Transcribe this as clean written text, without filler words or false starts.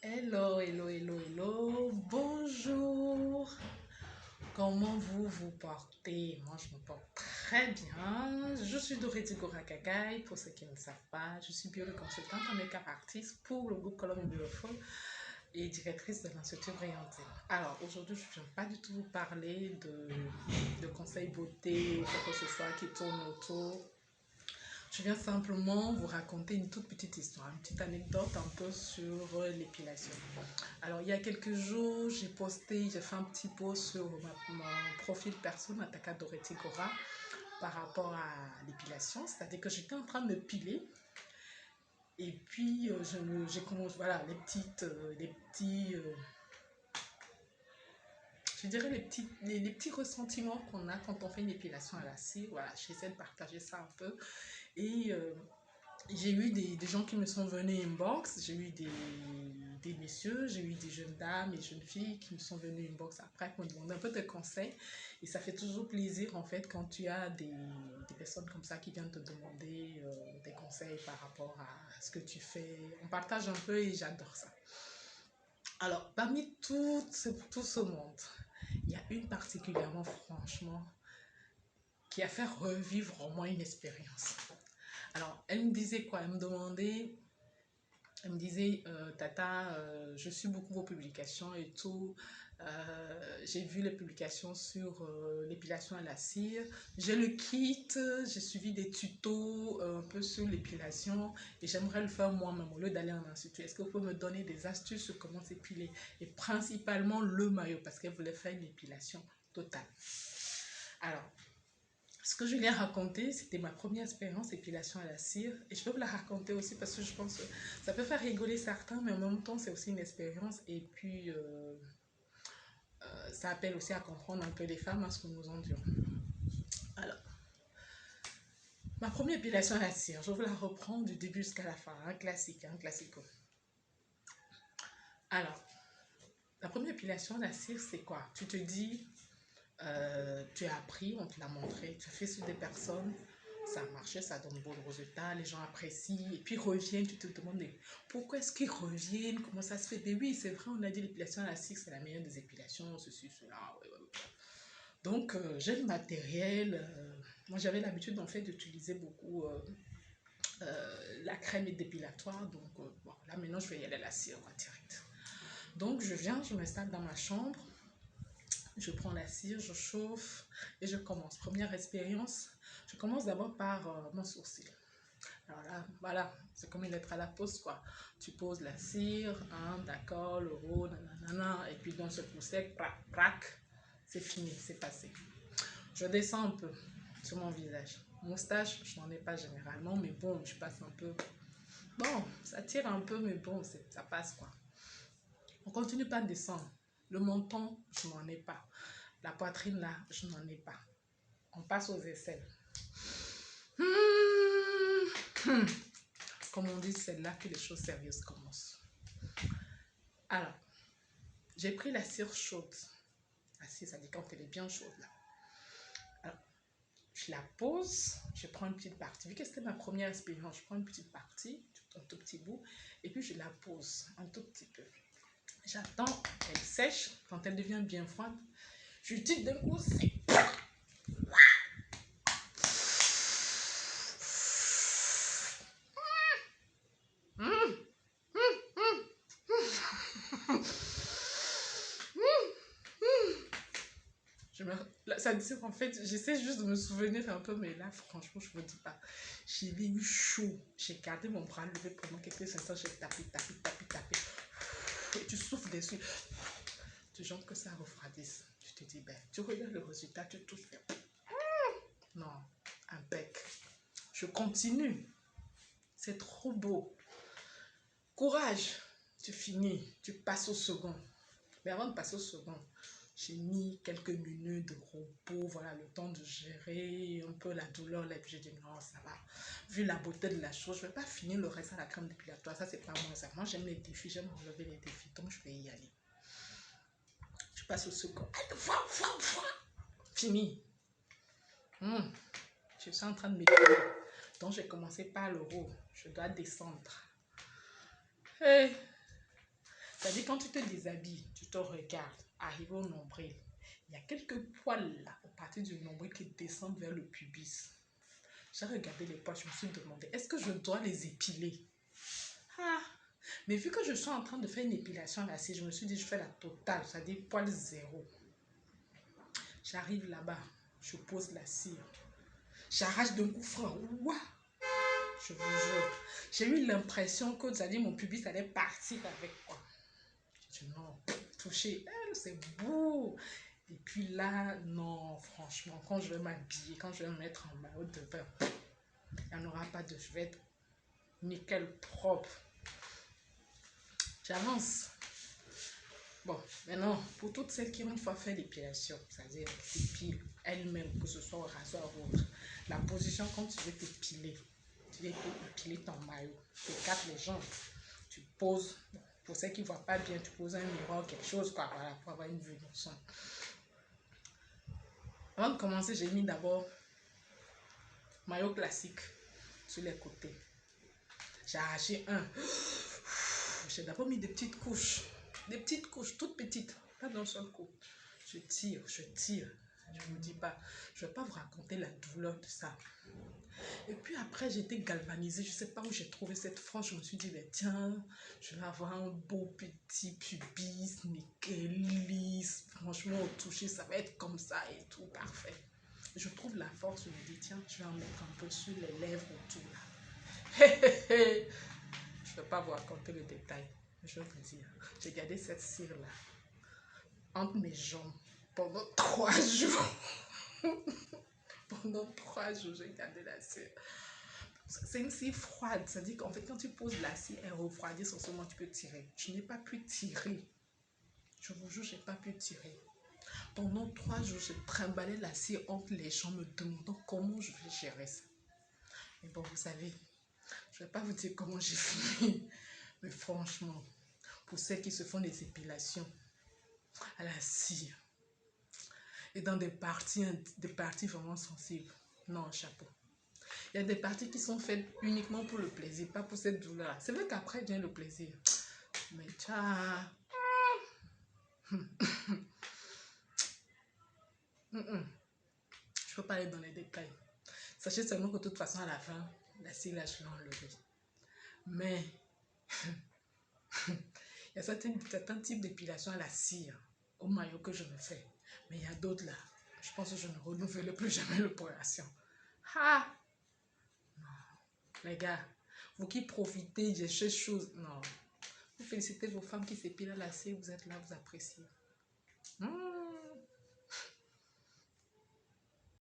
Hello, hello, hello, hello, bonjour. Comment vous portez? Moi, je me porte très bien. Je suis Dorothy Gorakakai, pour ceux qui ne savent pas. Je suis bioconsultante en make-up artiste pour le groupe Colombe Beautiful et directrice de l'Institut Briantin. Alors, aujourd'hui, je ne viens pas du tout vous parler de conseils beauté ou quoi que ce soit qui tourne autour. Je viens simplement vous raconter une toute petite histoire, une petite anecdote un peu sur l'épilation. Alors, il y a quelques jours, j'ai fait un petit post sur mon profil perso, Nataka Dorothy Gora, par rapport à l'épilation. C'est-à-dire que j'étais en train de me piler. Et puis, j'ai commencé, voilà, je dirais les petits ressentiments qu'on a quand on fait une épilation à la cire. Voilà, j'essaie de partager ça un peu. Et j'ai eu des gens qui me sont venus inbox, j'ai eu des messieurs, j'ai eu des jeunes dames et jeunes filles qui me sont venus inbox après pour me demander un peu de conseils. Et ça fait toujours plaisir en fait quand tu as des personnes comme ça qui viennent te demander des conseils par rapport à ce que tu fais. On partage un peu et j'adore ça. Alors, parmi tout ce monde, il y a une particulièrement, franchement, qui a fait revivre en moi une expérience. Alors, elle me disait quoi? Elle me disait, Tata, je suis beaucoup vos publications et tout. J'ai vu les publications sur l'épilation à la cire. J'ai le kit, j'ai suivi des tutos un peu sur l'épilation et j'aimerais le faire moi-même au lieu d'aller en institut. Est-ce que vous pouvez me donner des astuces sur comment s'épiler? Et principalement le maillot parce qu'elle voulait faire une épilation totale. Alors, ce que je lui ai raconté, c'était ma première expérience épilation à la cire. Et je peux vous la raconter aussi parce que je pense que ça peut faire rigoler certains, mais en même temps, c'est aussi une expérience. Et puis, ça appelle aussi à comprendre un peu les femmes, à ce que nous endurons. Alors, ma première épilation à la cire, je vais vous la reprendre du début jusqu'à la fin. Un classique, un classico. Alors, la première épilation à la cire, c'est quoi? Tu te dis, tu as appris, on te l'a montré, tu as fait sur des personnes, ça a marché, ça donne de bons résultats, les gens apprécient, et puis reviennent, tu te demandes pourquoi est-ce qu'ils reviennent, comment ça se fait? Mais oui, c'est vrai, on a dit l'épilation à la cire, c'est la meilleure des épilations, ceci, cela, ouais, ouais, ouais. Donc, j'ai le matériel, moi j'avais l'habitude en fait d'utiliser beaucoup la crème dépilatoire, donc bon, là maintenant je vais y aller à la cire, quoi, direct. Donc, je viens, je m'installe dans ma chambre, je prends la cire, je chauffe et je commence. Première expérience, je commence d'abord par mon sourcil. Alors là, voilà, c'est comme une lettre à la poste, quoi. Tu poses la cire, hein, d'accord, le haut, nanana, et puis dans ce coup sec, prac, prac, c'est fini, c'est passé. Je descends un peu sur mon visage. Moustache, je n'en ai pas généralement, mais bon, je passe un peu. Bon, ça tire un peu, mais bon, ça passe, quoi. On continue pas de descendre. Le menton, je n'en ai pas. La poitrine, là, je n'en ai pas. On passe aux aisselles. Comme on dit, c'est là que les choses sérieuses commencent. Alors, j'ai pris la cire chaude. La cire, ça dit quand elle est bien chaude, là. Alors, je la pose, je prends une petite partie. Vu que c'était ma première expérience, je prends une petite partie, un tout petit bout, et puis je la pose un tout petit peu. J'attends qu'elle sèche. Quand elle devient bien froide, je tire d'un coup, c'est... Ça dit en fait, j'essaie juste de me souvenir un peu, mais là, franchement, je ne vous dis pas. J'ai eu chaud. J'ai gardé mon bras levé pendant quelques instants. J'ai tapé, tapé, tapé, tapé. Et tu souffles dessus. Tu genre que ça refroidisse. Tu te dis, ben, tu regardes le résultat, tu touches. Non, un bec. Je continue. C'est trop beau. Courage. Tu finis. Tu passes au second. Mais avant de passer au second, j'ai mis quelques minutes de repos, voilà, le temps de gérer un peu la douleur. Là, et puis j'ai dit non, ça va. Vu la beauté de la chose, je ne vais pas finir le reste à la crème dépilatoire. Ça, c'est pas moi, ça. Moi, j'aime les défis, j'aime relever les défis. Donc, je vais y aller. Je passe au second. Fini. Je suis en train de m'épiler. Donc, j'ai commencé par le haut. Je dois descendre. Hey. C'est-à-dire, quand tu te déshabilles, tu te regardes, arrivé au nombril, il y a quelques poils là, au partir du nombril qui descendent vers le pubis. J'ai regardé les poils, je me suis demandé, est-ce que je dois les épiler? Ah, mais vu que je suis en train de faire une épilation là, je me suis dit, je fais la totale, c'est-à-dire poil zéro. J'arrive là-bas, je pose la cire. J'arrache d'un coup franc. Ouah! Je vous jure. J'ai eu l'impression que mon pubis allait partir avec quoi. Je dis non, toucher, c'est beau. Et puis là, non, franchement, quand je vais m'habiller, quand je vais me mettre en maillot de bain, il n'y en aura pas de. Je vais être nickel propre. J'avance. Bon, maintenant, pour toutes celles qui ont une fois fait l'épilation, c'est-à-dire l'épile elle-même, que ce soit au rasoir ou autre, la position quand tu veux t'épiler, tu veux épiler ton maillot, tu écartes les jambes, tu poses, pour ceux qui ne voient pas bien, tu poses un miroir ou quelque chose, quoi, voilà, pour avoir une vue d'ensemble. Avant de commencer, j'ai mis d'abord maillot classique sur les côtés. J'ai arraché un. J'ai d'abord mis des petites couches, toutes petites, pas d'un seul coup. Je tire. Je ne vous dis pas, je ne vais pas vous raconter la douleur de ça. Et puis après, j'ai été galvanisée. Je ne sais pas où j'ai trouvé cette frange. Je me suis dit, mais tiens, je vais avoir un beau petit pubis, nickel, lisse. Franchement, au toucher, ça va être comme ça et tout, parfait. Je trouve la force, je me dis, tiens, je vais en mettre un peu sur les lèvres autour là. Je ne vais pas vous raconter le détail. Je veux vous dire, j'ai gardé cette cire-là entre mes jambes pendant 3 jours. Pendant 3 jours, j'ai gardé la cire. C'est une cire froide. C'est-à-dire qu'en fait, quand tu poses la cire, elle refroidit, sur ce moment, tu peux tirer. Je n'ai pas pu tirer. Je vous jure, je n'ai pas pu tirer. Pendant 3 jours, j'ai trimballé la cire entre les jambes, me demandant comment je vais gérer ça. Mais bon, vous savez, je ne vais pas vous dire comment j'ai fini. Mais franchement, pour celles qui se font des épilations à la cire et dans des parties vraiment sensibles, non, chapeau. Il y a des parties qui sont faites uniquement pour le plaisir, pas pour cette douleur. C'est vrai qu'après vient le plaisir. Mais tcha. Je ne peux pas aller dans les détails. Sachez seulement que de toute façon, à la fin, la cire, là, je l'ai enlevée. Mais il y a certains types d'épilation à la cire, au maillot que je me fais. Mais il y a d'autres là. Je pense que je ne renouvelle plus jamais l'opération. Ah! Non. Les gars, vous qui profitez de ces choses, non. Vous félicitez vos femmes qui s'épilent à la cire, vous êtes là, vous appréciez.